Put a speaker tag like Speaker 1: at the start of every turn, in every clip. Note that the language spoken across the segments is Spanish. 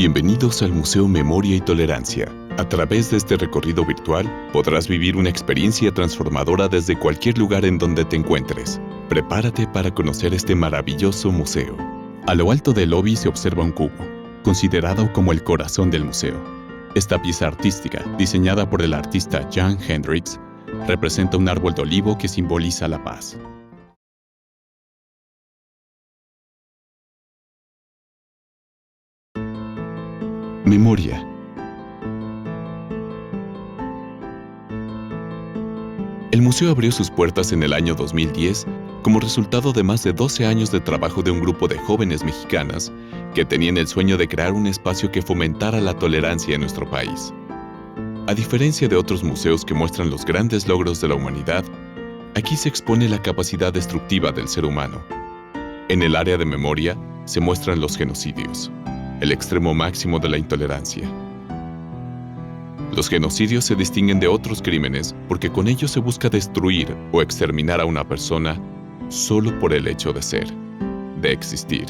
Speaker 1: Bienvenidos al Museo Memoria y Tolerancia. A través de este recorrido virtual podrás vivir una experiencia transformadora desde cualquier lugar en donde te encuentres. Prepárate para conocer este maravilloso museo. A lo alto del lobby se observa un cubo, considerado como el corazón del museo. Esta pieza artística, diseñada por el artista Jan Hendricks, representa un árbol de olivo que simboliza la paz. Memoria. El museo abrió sus puertas en el año 2010 como resultado de más de 12 años de trabajo de un grupo de jóvenes mexicanas que tenían el sueño de crear un espacio que fomentara la tolerancia en nuestro país. A diferencia de otros museos que muestran los grandes logros de la humanidad, aquí se expone la capacidad destructiva del ser humano. En el área de memoria se muestran los genocidios, el extremo máximo de la intolerancia. Los genocidios se distinguen de otros crímenes porque con ellos se busca destruir o exterminar a una persona solo por el hecho de ser, de existir.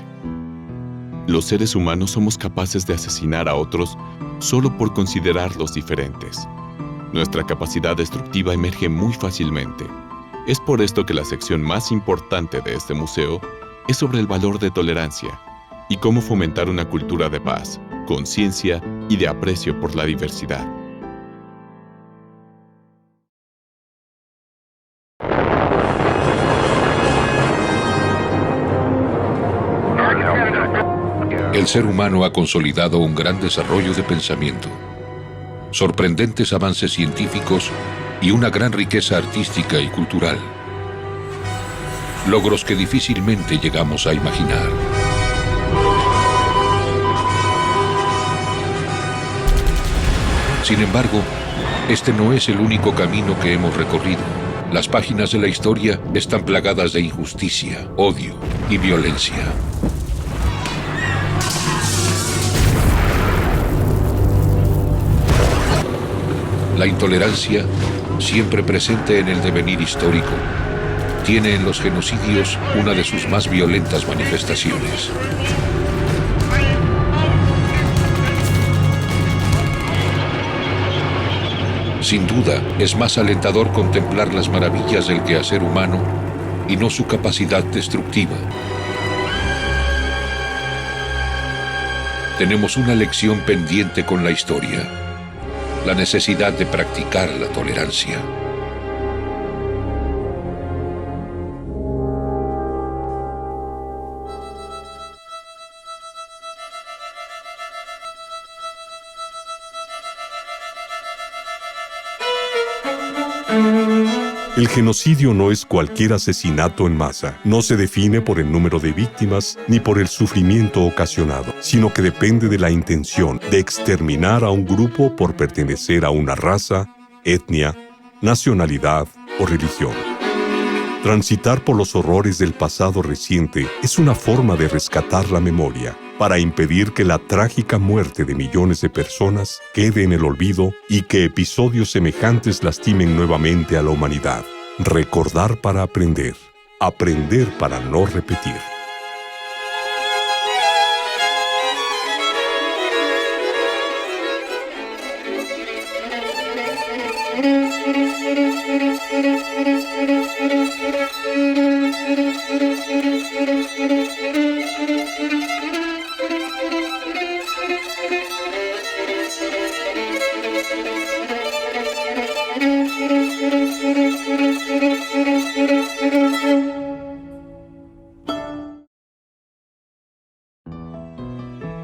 Speaker 1: Los seres humanos somos capaces de asesinar a otros solo por considerarlos diferentes. Nuestra capacidad destructiva emerge muy fácilmente. Es por esto que la sección más importante de este museo es sobre el valor de tolerancia y cómo fomentar una cultura de paz, conciencia y de aprecio por la diversidad.
Speaker 2: El ser humano ha consolidado un gran desarrollo de pensamiento, sorprendentes avances científicos y una gran riqueza artística y cultural. Logros que difícilmente llegamos a imaginar. Sin embargo, este no es el único camino que hemos recorrido. Las páginas de la historia están plagadas de injusticia, odio y violencia. La intolerancia, siempre presente en el devenir histórico, tiene en los genocidios una de sus más violentas manifestaciones. Sin duda, es más alentador contemplar las maravillas del quehacer humano y no su capacidad destructiva. Tenemos una lección pendiente con la historia: la necesidad de practicar la tolerancia.
Speaker 3: El genocidio no es cualquier asesinato en masa. No se define por el número de víctimas ni por el sufrimiento ocasionado, sino que depende de la intención de exterminar a un grupo por pertenecer a una raza, etnia, nacionalidad o religión. Transitar por los horrores del pasado reciente es una forma de rescatar la memoria, para impedir que la trágica muerte de millones de personas quede en el olvido y que episodios semejantes lastimen nuevamente a la humanidad. Recordar para aprender, aprender para no repetir.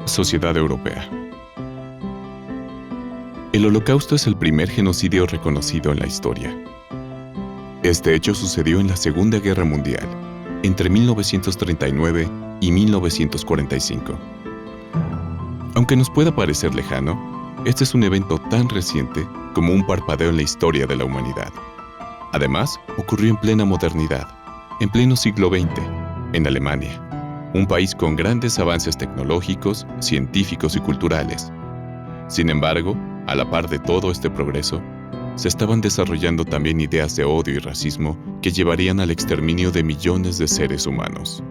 Speaker 1: Sociedad Europea. El Holocausto es el primer genocidio reconocido en la historia. Este hecho sucedió en la Segunda Guerra Mundial, entre 1939 y 1945. Aunque nos pueda parecer lejano, este es un evento tan reciente como un parpadeo en la historia de la humanidad. Además, ocurrió en plena modernidad, en pleno siglo XX, en Alemania, un país con grandes avances tecnológicos, científicos y culturales. Sin embargo, a la par de todo este progreso, se estaban desarrollando también ideas de odio y racismo que llevarían al exterminio de millones de seres humanos.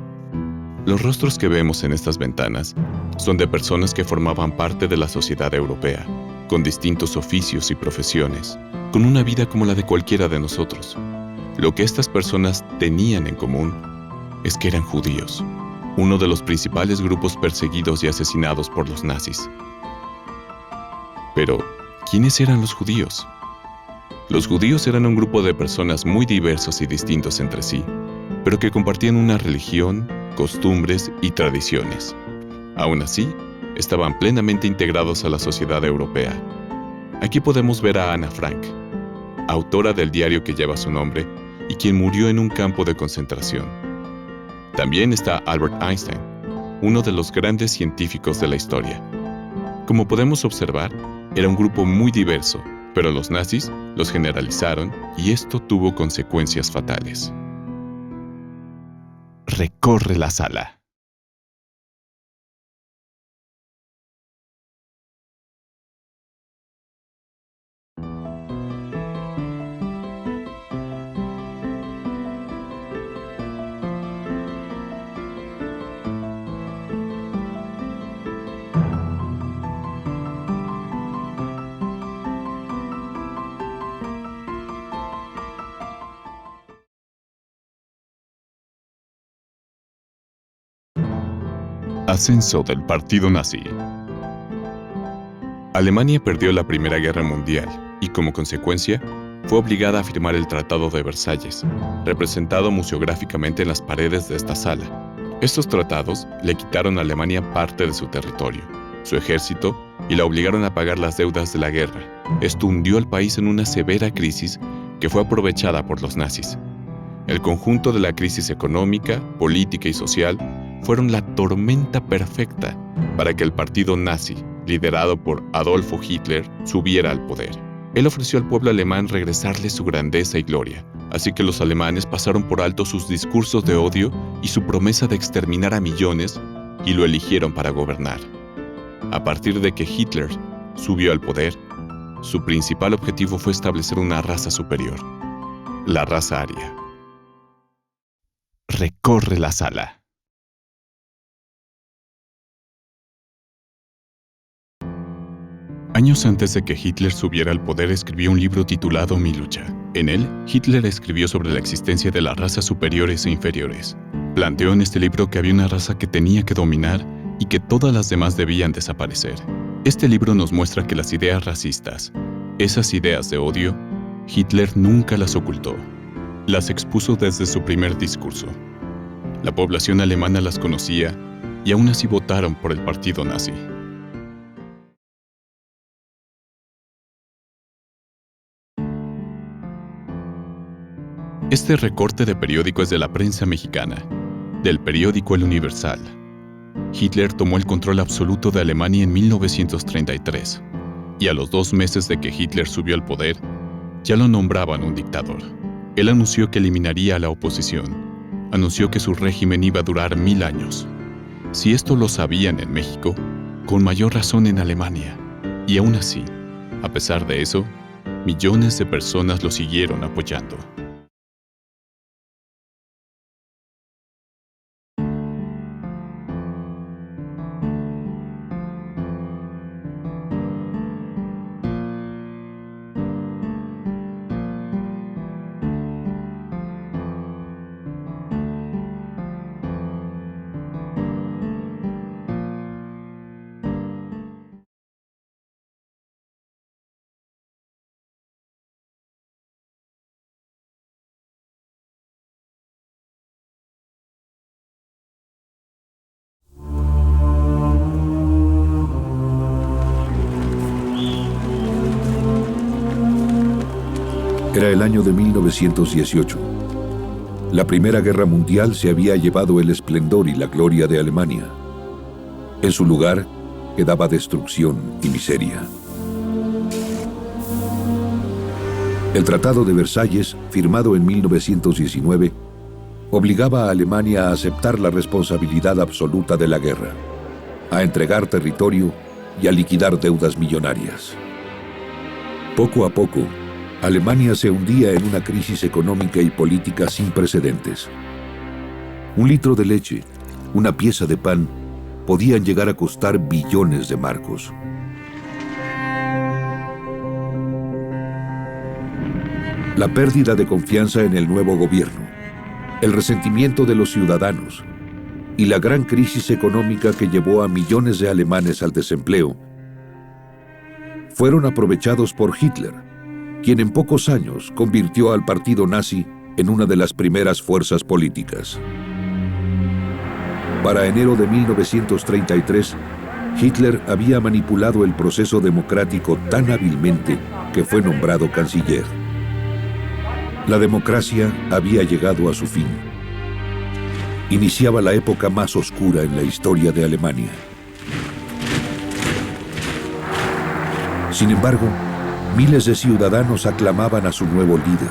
Speaker 1: Los rostros que vemos en estas ventanas son de personas que formaban parte de la sociedad europea, con distintos oficios y profesiones, con una vida como la de cualquiera de nosotros. Lo que estas personas tenían en común es que eran judíos, uno de los principales grupos perseguidos y asesinados por los nazis. Pero, ¿quiénes eran los judíos? Los judíos eran un grupo de personas muy diversos y distintos entre sí, pero que compartían una religión, costumbres y tradiciones. Aún así, estaban plenamente integrados a la sociedad europea. Aquí podemos ver a Ana Frank, autora del diario que lleva su nombre y quien murió en un campo de concentración. También está Albert Einstein, uno de los grandes científicos de la historia. Como podemos observar, era un grupo muy diverso, pero los nazis los generalizaron y esto tuvo consecuencias fatales. Recorre la sala. Ascenso del partido nazi. Alemania perdió la Primera Guerra Mundial y, como consecuencia, fue obligada a firmar el Tratado de Versalles, representado museográficamente en las paredes de esta sala. Estos tratados le quitaron a Alemania parte de su territorio, su ejército, y la obligaron a pagar las deudas de la guerra. Esto hundió al país en una severa crisis que fue aprovechada por los nazis. El conjunto de la crisis económica, política y social fueron la tormenta perfecta para que el partido nazi, liderado por Adolfo Hitler, subiera al poder. Él ofreció al pueblo alemán regresarle su grandeza y gloria, así que los alemanes pasaron por alto sus discursos de odio y su promesa de exterminar a millones y lo eligieron para gobernar. A partir de que Hitler subió al poder, su principal objetivo fue establecer una raza superior, la raza aria. Recorre la sala. Años antes de que Hitler subiera al poder, escribió un libro titulado Mi lucha. En él, Hitler escribió sobre la existencia de las razas superiores e inferiores. Planteó en este libro que había una raza que tenía que dominar y que todas las demás debían desaparecer. Este libro nos muestra que las ideas racistas, esas ideas de odio, Hitler nunca las ocultó. Las expuso desde su primer discurso. La población alemana las conocía y aún así votaron por el partido nazi. Este recorte de periódico es de la prensa mexicana, del periódico El Universal. Hitler tomó el control absoluto de Alemania en 1933, y a los 2 meses de que Hitler subió al poder, ya lo nombraban un dictador. Él anunció que eliminaría a la oposición, anunció que su régimen iba a durar 1000 años. Si esto lo sabían en México, con mayor razón en Alemania, y aún así, a pesar de eso, millones de personas lo siguieron apoyando.
Speaker 2: Era el año de 1918. La Primera Guerra Mundial se había llevado el esplendor y la gloria de Alemania. En su lugar quedaba destrucción y miseria. El Tratado de Versalles, firmado en 1919, obligaba a Alemania a aceptar la responsabilidad absoluta de la guerra, a entregar territorio y a liquidar deudas millonarias. Poco a poco, Alemania se hundía en una crisis económica y política sin precedentes. 1 litro de leche, una pieza de pan, podían llegar a costar billones de marcos. La pérdida de confianza en el nuevo gobierno, el resentimiento de los ciudadanos y la gran crisis económica que llevó a millones de alemanes al desempleo fueron aprovechados por Hitler, quien en pocos años convirtió al partido nazi en una de las primeras fuerzas políticas. Para enero de 1933, Hitler había manipulado el proceso democrático tan hábilmente que fue nombrado canciller. La democracia había llegado a su fin. Iniciaba la época más oscura en la historia de Alemania. Sin embargo, miles de ciudadanos aclamaban a su nuevo líder,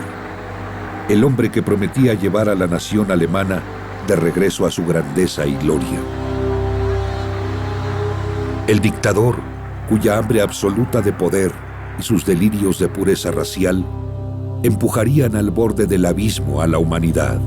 Speaker 2: el hombre que prometía llevar a la nación alemana de regreso a su grandeza y gloria. El dictador, cuya hambre absoluta de poder y sus delirios de pureza racial empujarían al borde del abismo a la humanidad.